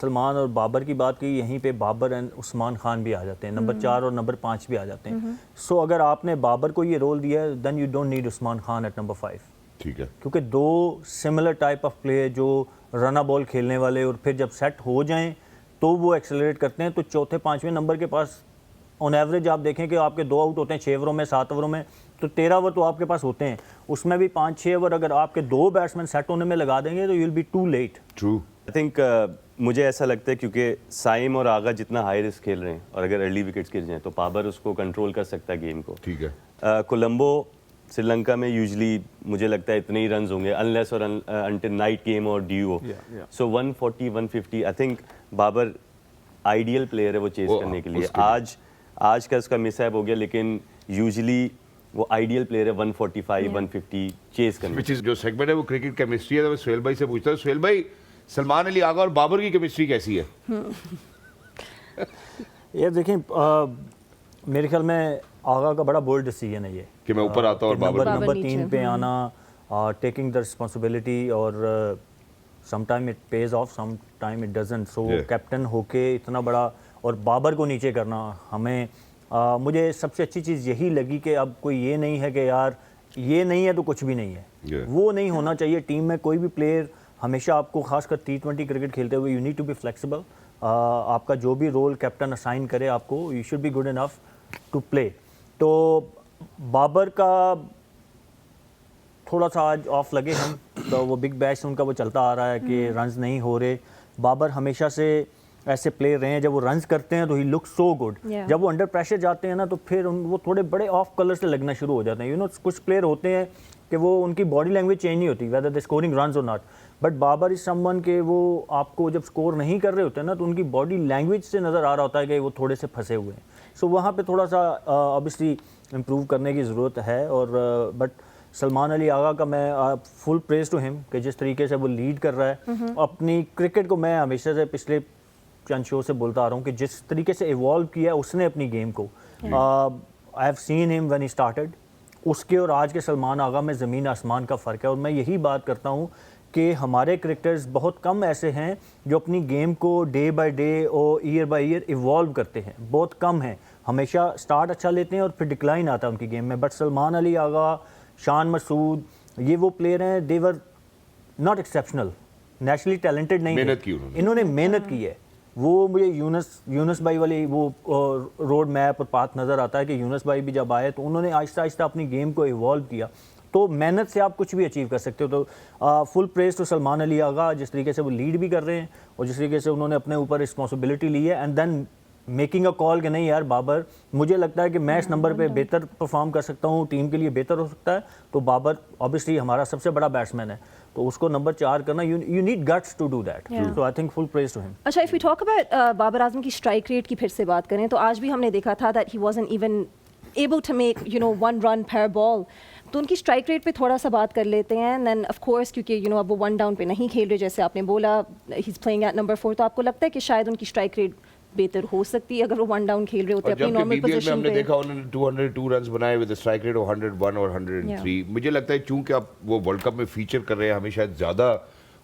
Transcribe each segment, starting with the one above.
سلمان اور بابر کی بات کی، یہیں پہ بابر اینڈ عثمان خان بھی آ جاتے ہیں، نمبر 4 اور نمبر 5 بھی آ جاتے ہیں. سو اگر آپ نے بابر کو یہ رول دیا ہے then you don't need Usman Khan at number 5. ٹھیک ہے، کیونکہ دو سملر ٹائپ آف پلے جو رنا بال کھیلنے والے اور پھر جب سیٹ ہو جائیں تو وہ ایکسلریٹ کرتے ہیں. تو چوتھے 5ویں نمبر کے پاس آن ایوریج آپ دیکھیں کہ آپ کے 2 آؤٹ ہوتے ہیں 6 اووروں میں 7 اووروں میں، تو 13 اوور تو آپ کے پاس ہوتے ہیں. اس میں بھی 5-6 اوور اگر آپ کے 2 بیٹسمین سیٹ ہونے میں لگا دیں گے تو you will be too late. True. I think مجھے ایسا لگتا ہے کیونکہ سائم اور آغا جتنا ہائی رسک کھیل رہے ہیں اور اگر ارلی وکٹس گر جائیں تو بابر اس کو کنٹرول کر سکتا ہے گیم کو. ٹھیک ہے. کولمبو سری لنکا میں یوزلی مجھے لگتا ہے اتنے ہی رنز ہوں گے انلیس اور انٹل نائٹ گیم اور due. So 140 150 I think Babar ideal player ہے وہ چیز کرنے کے لیے. آج کا اس کا مس ایپ ہو گیا لیکن یوزلی وہ آئیڈیل پلیئر ہے 145 150 چیز کرنے. وچ از جو سیگمنٹ ہے وہ کرکٹ کیمسٹری ہے. تو میں سہیل بھائی سے پوچھتا ہوں، سہیل بھائی سلمان علی آغا اور بابر کی کیمسٹری کیسی ہے؟ یہ دیکھیں میرے خیال میں آغا کا بڑا بولڈ ڈیسیژن ہے یہ کہ میں اوپر آتا ہوں اور بابر نمبر 3 پہ آنا، ٹیکنگ دا رسپانسبلٹی، اور some time it pays off some time it doesn't. So captain ہو کے اتنا بڑا اور بابر کو نیچے کرنا، ہمیں مجھے سب سے اچھی چیز یہی لگی کہ اب کوئی یہ نہیں ہے کہ یار یہ نہیں ہے تو کچھ بھی نہیں ہے. وہ نہیں ہونا چاہیے ٹیم میں. کوئی بھی پلیئر ہمیشہ آپ کو خاص کر T20 کرکٹ کھیلتے ہوئے you need to be flexible. آپ کا جو بھی رول کیپٹن اسائن کرے آپ کو، you should be good enough to play. تو بابر کا تھوڑا سا آج آف لگے ہم، تو وہ بگ بیش ان کا وہ چلتا آ رہا ہے کہ رنز نہیں ہو رہے. بابر ہمیشہ سے ایسے پلیئر رہے ہیں جب وہ رنز کرتے ہیں تو ہی لک سو گڈ. جب وہ انڈر پریشر جاتے ہیں نا تو پھر وہ تھوڑے بڑے آف کلر سے لگنا شروع ہو جاتے ہیں. کچھ پلیئر ہوتے ہیں کہ وہ ان کی باڈی لینگویج چینج نہیں ہوتی ویدر دے اسکورنگ رنز اور not. But Babar is some one کہ وہ آپ کو جب اسکور نہیں کر رہے ہوتے ہیں نا تو ان کی باڈی لینگویج سے نظر آ رہا ہوتا ہے کہ وہ تھوڑے سے پھنسے ہوئے ہیں. سو وہاں پہ تھوڑا سا آبویسلی امپروو کرنے کی ضرورت ہے. اور بٹ سلمان علی آغا کا میں فل پریز ٹو ہم کہ جس طریقے سے وہ لیڈ کر رہا ہے اپنی کرکٹ کو. میں ہمیشہ سے پچھلے چند شو سے بولتا آ رہا ہوں کہ جس طریقے سے ایوالو کیا ہے اس نے اپنی گیم کو، آئی ہیو سین ہم وین ہی اسٹارٹڈ، اس کے اور آج کے سلمان آغا میں زمین آسمان کا فرق ہے. اور میں یہی بات کرتا ہوں کہ ہمارے کرکٹرز بہت کم ایسے ہیں جو اپنی گیم کو ڈے بائی ڈے اور ایئر بائی ایئر ایوالو کرتے ہیں. بہت کم ہیں. ہمیشہ سٹارٹ اچھا لیتے ہیں اور پھر ڈکلائن آتا ہے ان کی گیم میں. بٹ سلمان علی آغا، شان مسعود، یہ وہ پلیئر ہیں they were not exceptional, naturally talented نہیں ہیں، انہوں نے محنت کی ہے. وہ مجھے یونس بھائی والی وہ روڈ میپ اور پاتھ نظر آتا ہے کہ یونس بھائی بھی جب آئے تو انہوں نے آہستہ آہستہ اپنی گیم کو ایوالو کیا. تو محنت سے آپ کچھ بھی اچیو کر سکتے ہو. تو فل پریز ٹو سلمان علی آغا، جس طریقے سے وہ لیڈ بھی کر رہے ہیں اور جس طریقے سے انہوں نے اپنے اوپر رسپانسبلٹی لی ہے. اینڈ دین میکنگ اے کال کہ نہیں یار بابر، مجھے لگتا ہے کہ میں اس نمبر پہ بہتر پرفارم کر سکتا ہوں، ٹیم کے لیے بہتر ہو سکتا ہے. تو بابر آبویسلی ہمارا سب سے بڑا بیٹسمین ہے، تو اس کو نمبر 4 کرنا، you need guts to do that. So I think full praise to him. اچھا، if we talk about Babar Azam کی اسٹرائک ریٹ کی پھر سے بات کریں تو آج بھی ہم نے دیکھا تھا that he wasn't even able to make one run per ball. تو ان کی اسٹرائک ریٹ پہ تھوڑا سا بات کر لیتے ہیں. دین آف کورس کیونکہ اب وہ 1 ڈاؤن پہ نہیں کھیل رہے جیسے آپ نے بولا، ہی از پلئنگ ایٹ نمبر 4. تو آپ کو لگتا ہے کہ شاید ان کی اسٹرائک ریٹ بہتر ہو سکتی ہے اگر وہ 1 ڈاؤن کھیل رہے ہوتے اپنی نارمل پوزیشن پہ؟ ہم نے دیکھا انہوں نے 202 رنز بنائے ود اسٹرائک ریٹ آف 101 اور 103. مجھے لگتا ہے چونکہ اب وہ ورلڈ کپ میں فیچر کر رہے ہیں، ہمیں شاید زیادہ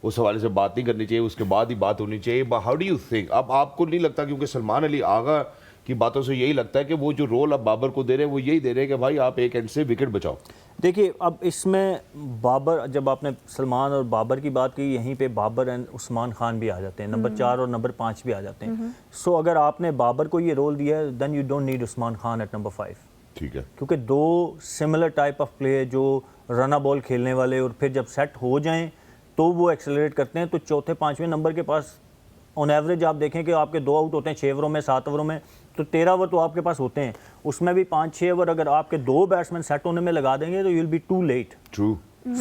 اس حوالے سے بات نہیں کرنی چاہیے، اس کے بعد ہی بات ہونی چاہیے. ہاؤ ڈو یو تھنک، اب آپ کو نہیں لگتا کیونکہ سلمان علی آغا کی باتوں سے یہی لگتا ہے کہ وہ جو رول اب بابر کو دے رہے ہیں وہ یہی دے رہے ہیں کہ بھائی آپ ایک اینڈ سے وکٹ بچاؤ؟ دیکھیے اب اس میں بابر، جب آپ نے سلمان اور بابر کی بات کی، یہیں پہ بابر اینڈ عثمان خان بھی آ جاتے ہیں، نمبر 4 اور نمبر 5 بھی آ جاتے ہیں. سو اگر آپ نے بابر کو یہ رول دیا ہے then you don't need Usman Khan at number 5. ٹھیک ہے. کیونکہ دو سملر ٹائپ آف پلے جو رنا بال کھیلنے والے اور پھر جب سیٹ ہو جائیں تو وہ ایکسلریٹ کرتے ہیں. تو چوتھے 5ویں نمبر کے پاس آن ایوریج آپ دیکھیں کہ آپ کے 2 آؤٹ ہوتے ہیں 6 اووروں میں 7 اووروں میں، تو 13 اوور تو آپ کے پاس ہوتے ہیں. اس میں بھی 5-6 اوور اگر آپ کے 2 بیٹسمین سیٹ ہونے میں لگا دیں گے تو you will be too late. True.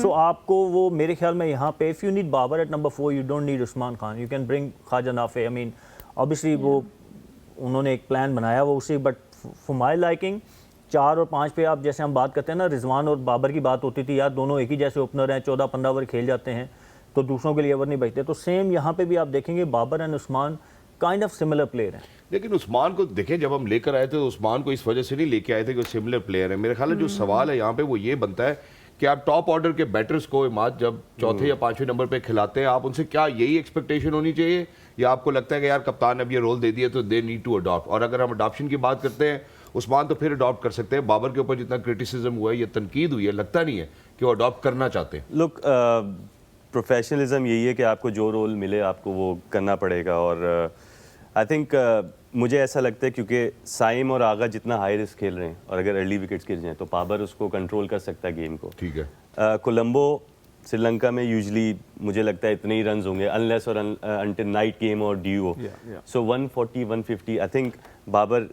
So آپ کو وہ میرے خیال میں یہاں پہ if you need Babar at number 4 you don't need Usman Khan. You can bring Khawaja Nafay. I main obviously وہ انہوں نے ایک پلان بنایا وہ اسی، بٹ فار مائی لائکنگ 4 اور 5 پہ آپ جیسے ہم بات کرتے ہیں نا، رضوان اور بابر کی بات ہوتی تھی یار دونوں ایک ہی جیسے اوپنر ہیں، 14-15 اوور کھیل جاتے ہیں تو دوسروں کے لیے اوور نہیں بچتے. تو سیم یہاں پہ بھی آپ دیکھیں گے Babar and Usman kind of similar player ہیں. لیکن عثمان کو دیکھیں جب ہم لے کر آئے تھے تو عثمان کو اس وجہ سے نہیں لے کے آئے تھے کہ وہ سملر پلیئر ہے. میرے خیال ہے جو سوال ہے یہاں پہ وہ یہ بنتا ہے کہ آپ ٹاپ آرڈر کے بیٹرز کو اماد جب چوتھے یا 5ویں نمبر پہ کھلاتے ہیں، آپ ان سے کیا یہی ایکسپیکٹیشن ہونی چاہیے یا آپ کو لگتا ہے کہ یار کپتان نے اب یہ رول دے دیا تو دے نیڈ ٹو اڈاپٹ؟ اور اگر ہم اڈاپشن کی بات کرتے ہیں عثمان تو پھر اڈاپٹ کر سکتے ہیں. بابر کے اوپر جتنا کرٹیسزم ہوا ہے یا تنقید ہوئی ہے لگتا نہیں ہے کہ وہ اڈاپٹ کرنا چاہتے ہیں. لک پروفیشنلزم یہی ہے کہ آپ کو جو رول ملے آپ کو وہ کرنا پڑے گا. اور آئی تھنک مجھے ایسا لگتا ہے کیونکہ سائم اور آغا جتنا ہائی رسک کھیل رہے ہیں اور اگر ارلی وکٹس گر جائیں تو بابر اس کو کنٹرول کر سکتا ہے گیم کو. ٹھیک ہے. کولمبو سری لنکا میں یوزلی مجھے لگتا ہے اتنے ہی رنز ہوں گے انلیس اور انٹل نائٹ گیم اور due. So 140 150 I think Babar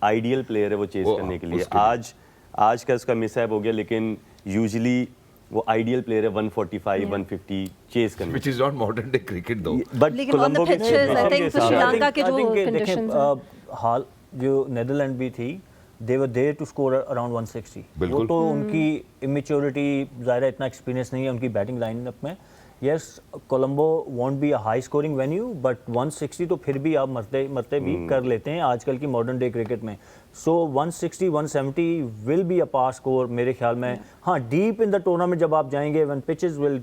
ideal player ہے وہ چیز کرنے کے لیے. آج کا اس کا مس ہیپ ہو گیا لیکن یوزلی وہ آئیڈیل پلیئر ہے 145 150 چیز کرنے. which is not modern day cricket though. But لیکن on the pitches, I think Sri Lanka کے جو conditions ہیں حال جو نیدرلینڈ بھی تھی they were there to score around 160. وہ تو ان کی امیچورٹی ظاہر ہے اتنا ایکسپیرینس نہیں ہے ان کی بیٹنگ لائن اپ میں. Yes Colombo want be a high scoring venue but 160 تو پھر بھی آپ مرتے بھی کر لیتے ہیں آج کل کی ماڈرن ڈے کرکٹ میں. سو 160 170 will be a pass score میرے خیال میں. ہاں ڈیپ ان دا ٹورنامنٹ جب آپ جائیں گے when pitches will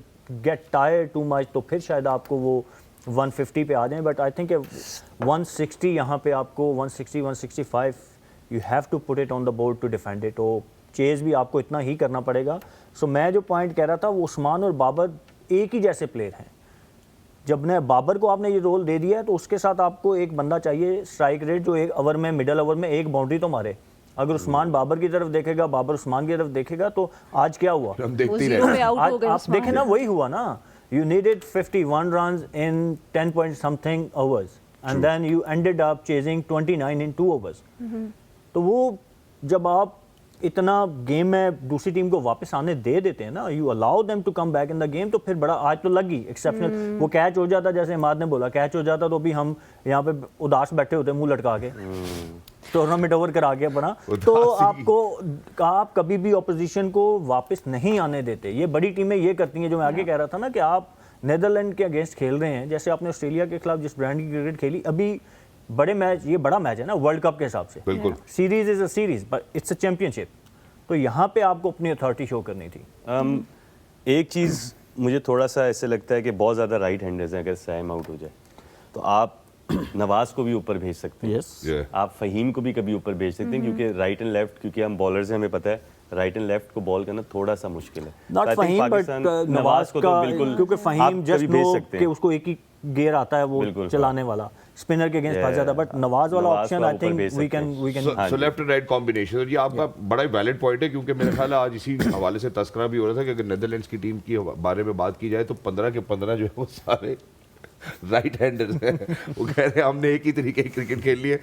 get tired too much تو پھر شاید آپ کو وہ 150 پہ آ جائیں. بٹ آئی تھنک 160 یہاں پہ آپ کو 160 165 you have to put it on the board to defend it. تو چیز بھی آپ کو اتنا ہی کرنا پڑے گا. سو میں جو پوائنٹ کہہ رہا تھا وہ عثمان اور بابر ایک ہی جیسے پلیئر ہیں. جب نے بابر کو آپ نے یہ رول دے دیا ہے تو اس کے ساتھ آپ کو ایک بندہ چاہیے اسٹرائک ریٹ جو ایک اوور میں مڈل اوور میں ایک باؤنڈری تو مارے. اگر عثمان بابر کی طرف دیکھے گا بابر عثمان کی طرف دیکھے گا تو آج کیا ہوا ہم دیکھتے ہی رہے. آپ دیکھیں نا وہی ہوا نا. You needed 51 runs in 10 point something overs and then you ended up chasing 29 in 2 overs. تو وہ جب آپ اتنا گیم میں دوسری ٹیم کو واپس آنے دے دیتے ہیں نا you allow them to come back in the game تو پھر بڑا آج تو لگ گئی ایکسیپشنل. وہ کیچ ہو جاتا جیسے عماد نے بولا کیچ ہو جاتا تو بھی ہم یہاں پہ اداس بیٹھے ہوتے منہ لٹکا کے ٹورنامنٹ اوور کرا کے اپنا. تو آپ کبھی بھی اپوزیشن کو واپس نہیں آنے دیتے. یہ بڑی ٹیمیں یہ کرتی ہیں جو میں آگے کہہ رہا تھا نا کہ آپ نیدرلینڈ کے اگینسٹ کھیل رہے ہیں جیسے آپ نے آسٹریلیا کے خلاف جس برانڈ کی کرکٹ کھیلی ابھی بڑے میچ یہ بڑا میچ ہے نا ورلڈ کپ کے حساب سے. بالکل series is a series but it's a championship. تو یہاں پہ آپ کو اپنی اتھارٹی شو کرنی تھی. ایک چیز مجھے تھوڑا سا ایسے لگتا ہے کہ بہت زیادہ رائٹ ہینڈرز ہیں. اگر سائم آؤٹ ہو جائے تو آپ نواز کو بھی اوپر بھیج سکتے ہیں. آپ فہیم کو بھی کبھی اوپر بھیج سکتے ہیں کیونکہ رائٹ اینڈ لیفٹ کیونکہ ہم بالرز ہیں ہمیں پتہ ہے رائٹ اینڈ لیفٹ کو بال کرنا تھوڑا سا مشکل ہے. ناٹ فہیم بٹ نواز کو تو بالکل کیونکہ فہیم جسٹ نو کہ اس کو ایک ہی گیئر آتا ہے وہ چلانے والا اسپنر کے اگینسٹ پھنس جاتا ہے. بٹ نواز والا option I think we can so left and right combination. یہ آپ کا بڑا ہی ویلڈ پوائنٹ ہے کیونکہ میرے خیال ہے آج اسی حوالے سے تذکرہ بھی ہو رہا تھا کہ اگر نیدرلینڈس کی ٹیم کے بارے میں بات کی جائے تو 15 کے 15 جو ہے وہ سارے رائٹ ہینڈرز ہیں. وہ کہہ رہے ہیں ہم نے ایک ہی طریقے کی کرکٹ کھیل لی ہے.